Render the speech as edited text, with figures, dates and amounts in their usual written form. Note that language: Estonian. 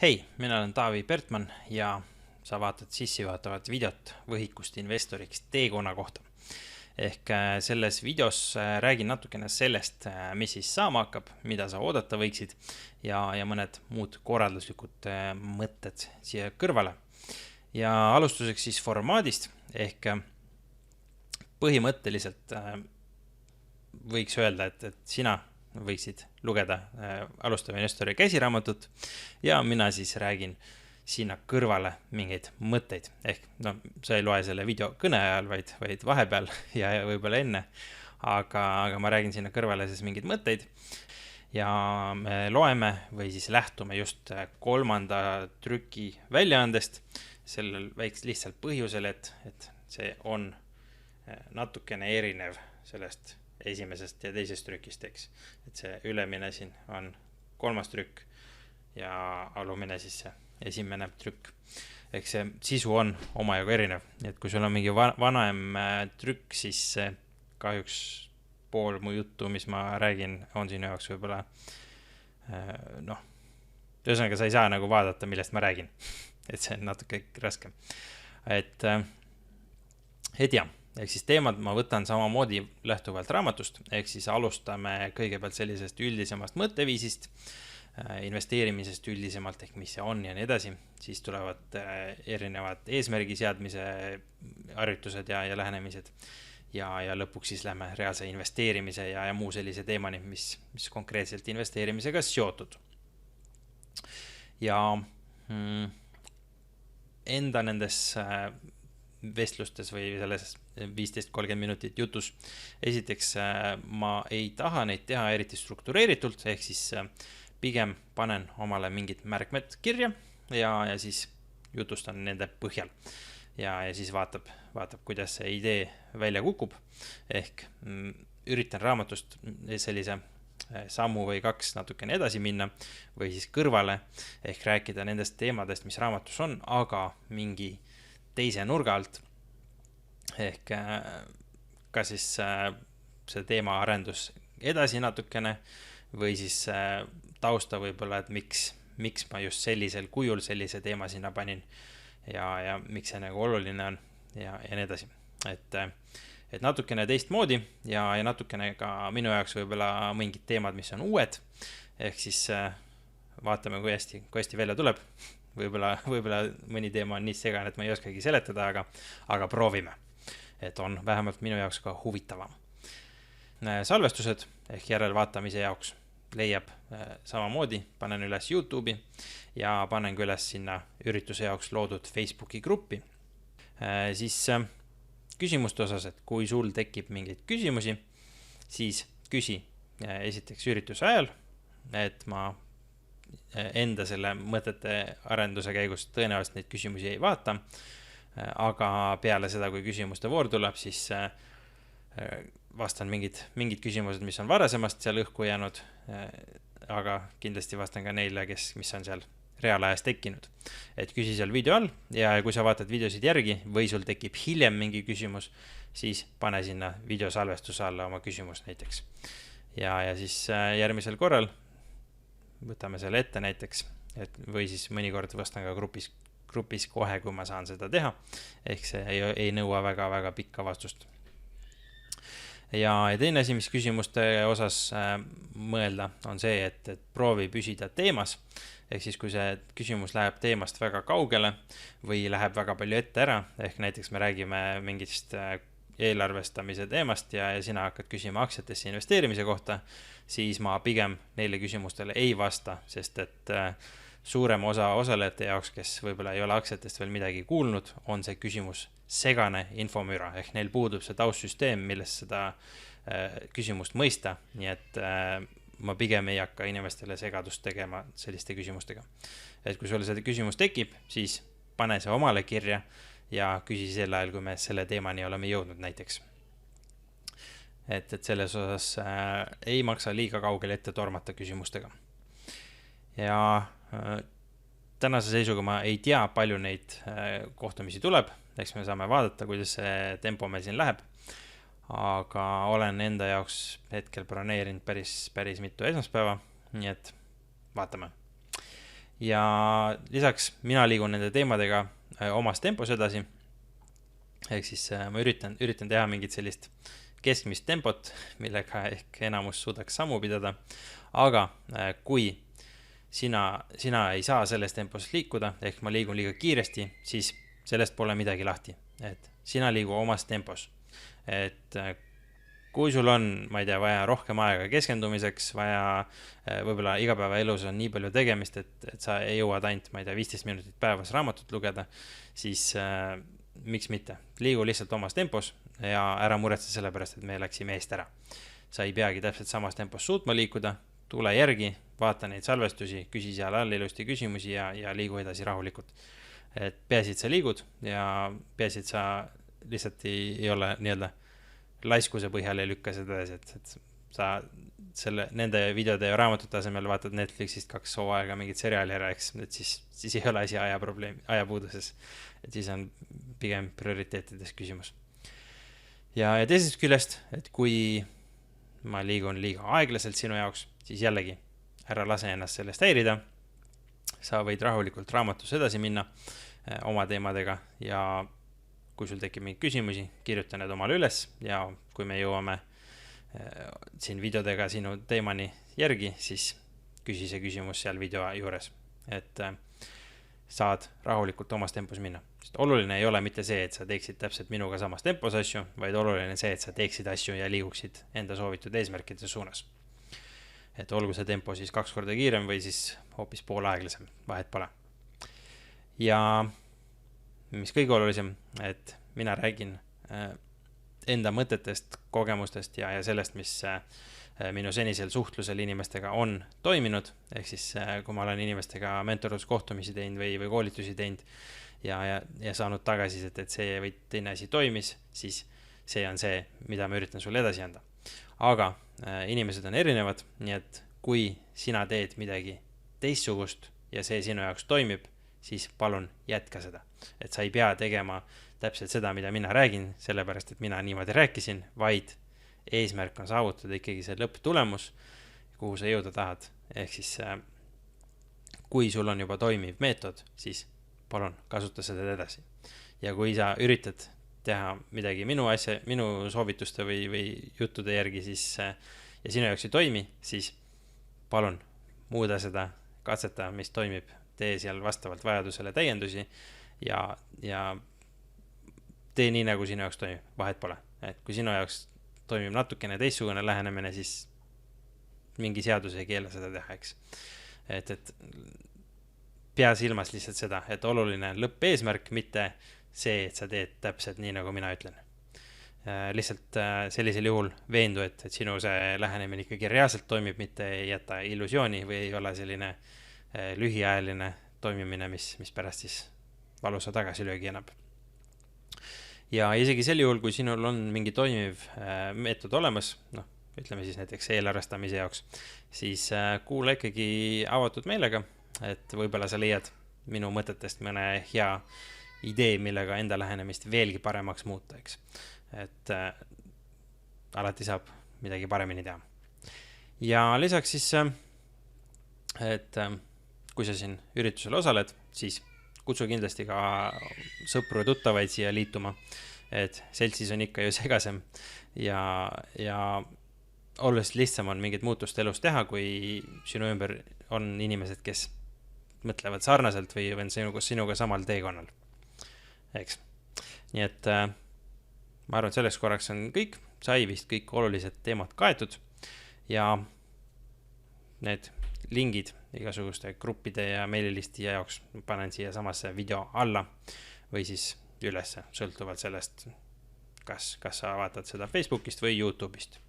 Hei, mina olen Taavi Pertman ja sa vaatad sissejuhatavat videot võhikust investoriks teekonna kohta. Ehk selles videos räägin natukene sellest, mis siis saama hakkab, mida sa oodata võiksid ja mõned muud korralduslikud mõtted siia kõrvale. Ja alustuseks siis formaadist, ehk põhimõtteliselt võiks öelda, et sina võiksid lugeda alustava investori käsiraamatut ja mina siis räägin sinna kõrvale mingeid mõtteid. Ehk sa ei loe selle video kõne ajal, vaid vahepeal ja võib-olla enne, aga ma räägin sinna kõrvale siis mingeid mõtteid ja me loeme või siis lähtume just kolmanda trüki väljaandest sellel väikest lihtsalt põhjusel, et see on natukene erinev sellest esimesest ja teisest trükist, eks. Et see ülemine siin on kolmas trükk ja alumine siis see esimene trükk. Eks see sisu on omajagu erinev. Et kui sul on mingi vanaem trükk, siis kahjuks pool mu juttu, mis ma räägin, on sinu jaoks võib-olla ühesõnaga sa ei saa nagu vaadata, millest ma räägin. Et see on natuke raske. Et ja ehk siis teemad ma võtan samamoodi lähtuvalt raamatust, ehk siis alustame kõigepealt sellisest üldisemast mõtteviisist, investeerimisest üldisemalt, ehk mis see on ja nii edasi, siis tulevad erinevad eesmärgi seadmise harjutused ja lähenemised ja lõpuks siis lähme reaalse investeerimise ja muu sellise teemani, mis konkreetselt investeerimisega seotud. Ja enda nendes vestlustes või selles 15-30 minutit jutus. Esiteks ma ei taha neid teha eriti struktureeritult, ehk siis pigem panen omale mingid märkmed kirja ja siis jutustan nende põhjal. Ja siis vaatab, kuidas see idee välja kukub. Ehk üritan raamatust sellise sammu või kaks natukene edasi minna või siis kõrvale, ehk rääkida nendest teemadest, mis raamatus on, aga mingi teise nurga alt, ehk ka siis see teema arendus edasi natukene või siis tausta võib-olla, et miks ma just sellisel kujul sellise teema sinna panin ja miks see nagu oluline on ja nii edasi. Et natukene teistmoodi ja natukene ka minu jaoks võib-olla mingid teemad, mis on uued, ehk siis vaatame, kui hästi välja tuleb. Võib-olla mõni teema on nii segane, et ma ei oskagi seletada, aga proovime. Et on vähemalt minu jaoks ka huvitavam. Salvestused ehk järelvaatamise jaoks leiab samamoodi, panen üles YouTube'i ja panen ka üles sinna ürituse jaoks loodud Facebooki gruppi. Siis küsimuste osas, et kui sul tekib mingeid küsimusi, siis küsi esiteks ürituse ajal, et ma enda selle mõtete arenduse käigus tõenäoliselt neid küsimusi ei vaata, aga peale seda, kui küsimuste voor tuleb, siis vastan mingid küsimused, mis on varasemast seal õhku jäänud, aga kindlasti vastan ka neile, mis on seal reaalajas tekkinud. Et küsi seal video all ja kui sa vaatad videosid järgi või sul tekib hiljem mingi küsimus, siis pane sinna videosalvestuse alla oma küsimus näiteks. Ja siis järgmisel korral võtame selle ette näiteks, või siis mõnikord vastan ka grupis kohe, kui ma saan seda teha, ehk see ei nõua väga pikka vastust. Ja teine asi, mis küsimuste osas mõelda, on see, et proovi püsida teemas, ehk siis kui see küsimus läheb teemast väga kaugele või läheb väga palju ette ära, ehk näiteks me räägime mingist eelarvestamise teemast ja sina hakkad küsima aktsiatesse investeerimise kohta, siis ma pigem neile küsimustele ei vasta, sest et suurem osa osalejate jaoks, kes võib-olla ei ole aktsiatest veel midagi kuulnud, on see küsimus segane infomüra, ehk neil puudub see taustsüsteem, milles seda küsimust mõista, nii et ma pigem ei hakka inimestele segadust tegema selliste küsimustega. Et kui sul see küsimus tekib, siis pane see omale kirja ja küsi sel ajal, kui me selle teemani oleme jõudnud näiteks. Et selles osas ei maksa liiga kaugele ette tormata küsimustega. Ja tänase seisuga ma ei tea, palju neid kohtumisi tuleb, eks me saame vaadata, kuidas see tempo meil siin läheb, aga olen enda jaoks hetkel broneerinud päris mitu esmaspäeva, nii et vaatame. ja lisaks mina liigun nende teemadega omas tempos edasi. Ehk siis ma üritan teha mingit sellist keskmist tempot, millega ehk enamus suudaks sammu pidada. Aga kui sina ei saa selles tempos liikuda, ehk ma liigun liiga kiiresti, siis sellest pole midagi lahti. Et sina liigu omas tempos. Et kui sul on, ma ei tea, vaja rohkem aega keskendumiseks, vaja võib-olla igapäevaelus on nii palju tegemist, et sa ei jõuad ainult, ma ei tea, 15 minutit päevas raamatut lugeda, siis miks mitte. Liigu lihtsalt omas tempos ja ära muretse selle pärast, et me läksime eest ära. Sa ei peagi täpselt samas tempos suutma liikuda, tule järgi, vaata neid salvestusi, küsi seal all ilusti küsimusi ja liigu edasi rahulikult. Et peaasi, et sa liigud ja peaasi, et sa lihtsalt ei ole nii-öelda laiskuse põhjal ei lükka seda edasi, et sa nende videode ja raamatute asemel vaatad Netflixist 2 hooaega mingit seriaali ära, eks, et siis ei ole asi ajapuuduses. Et siis on pigem prioriteetides küsimus. Ja teisest küljest, et kui ma liigun liiga aeglaselt sinu jaoks, siis jällegi ära lase ennast sellest häirida. Sa võid rahulikult raamatus edasi minna oma teemadega ja kui sul tekib mingi küsimusi, kirjuta need omale üles ja kui me jõuame siin videodega sinu teemani järgi, siis küsi see küsimus seal video juures, et saad rahulikult omas tempos minna. Sest oluline ei ole mitte see, et sa teeksid täpselt minuga samas tempos asju, vaid oluline see, et sa teeksid asju ja liiguksid enda soovitud eesmärkide suunas. Et olgu see tempo siis 2 korda kiirem või siis hoopis pool aeglasem, vahet pole. Ja mis kõige olulisem, et mina räägin enda mõtetest, kogemustest ja sellest, mis minu senisel suhtlusel inimestega on toiminud. Ehk siis, kui ma olen inimestega mentoruskohtumisi teinud või koolitusi teinud ja saanud tagasisid, et see või teine asi toimis, siis see on see, mida ma üritan sulle edasi anda. Aga inimesed on erinevad, nii et kui sina teed midagi teistsugust ja see sinu jaoks toimib, siis palun jätka seda. Et sa ei pea tegema täpselt seda, mida mina räägin, sellepärast, et mina niimoodi rääkisin, vaid eesmärk on saavutada ikkagi see lõpptulemus, kuhu sa jõuda tahad. Ehk siis, kui sul on juba toimiv meetod, siis palun kasuta seda edasi. Ja kui sa üritad teha midagi minu soovituste või juttude järgi, siis, ja sinu jaoks ei toimi, siis palun muuda seda, katseta, mis toimib, tee seal vastavalt vajadusele täiendusi ja tee nii, nagu sinu jaoks toimib, vahet pole. Et kui sinu jaoks toimib natukene teistsugune lähenemine, siis mingi seadus ei keela seda teha, eks. Et pea silmas lihtsalt seda, et oluline lõppeesmärk, mitte see, et sa teed täpselt nii, nagu mina ütlen. Lihtsalt sellisel juhul veendu, et sinu see lähenemine ikkagi reaalselt toimib, mitte ei jäta illusiooni või ei ole selline lühiajaline toimimine, mis pärast siis valusa tagasilöögi annab. Ja isegi sel juhul, kui sinul on mingi toimiv meetod olemas, ütleme siis näiteks eelarvestamise jaoks, siis kuula ikkagi avatud meelega, et võib-olla sa leiad minu mõtetest mõne hea idee, millega enda lähenemist veelgi paremaks muuta, eks. Et alati saab midagi paremini teha. Ja lisaks siis, et kui sa siin üritusel osaled, siis kutsu kindlasti ka sõpru ja tuttavaid siia liituma, et seltsis on ikka ju segasem ja oluliselt lihtsam on mingit muutust elus teha, kui sinu ümber on inimesed, kes mõtlevad sarnaselt või on sinuga samal teekonnal. Eks. Nii et ma arvan, et selleks korraks on kõik, sai vist kõik olulised teemad kaetud ja need lingid igasuguste gruppide ja meililisti jaoks panen siia samasse video alla või siis ülesse, sõltuvalt sellest, kas sa vaatad seda Facebookist või YouTube'ist.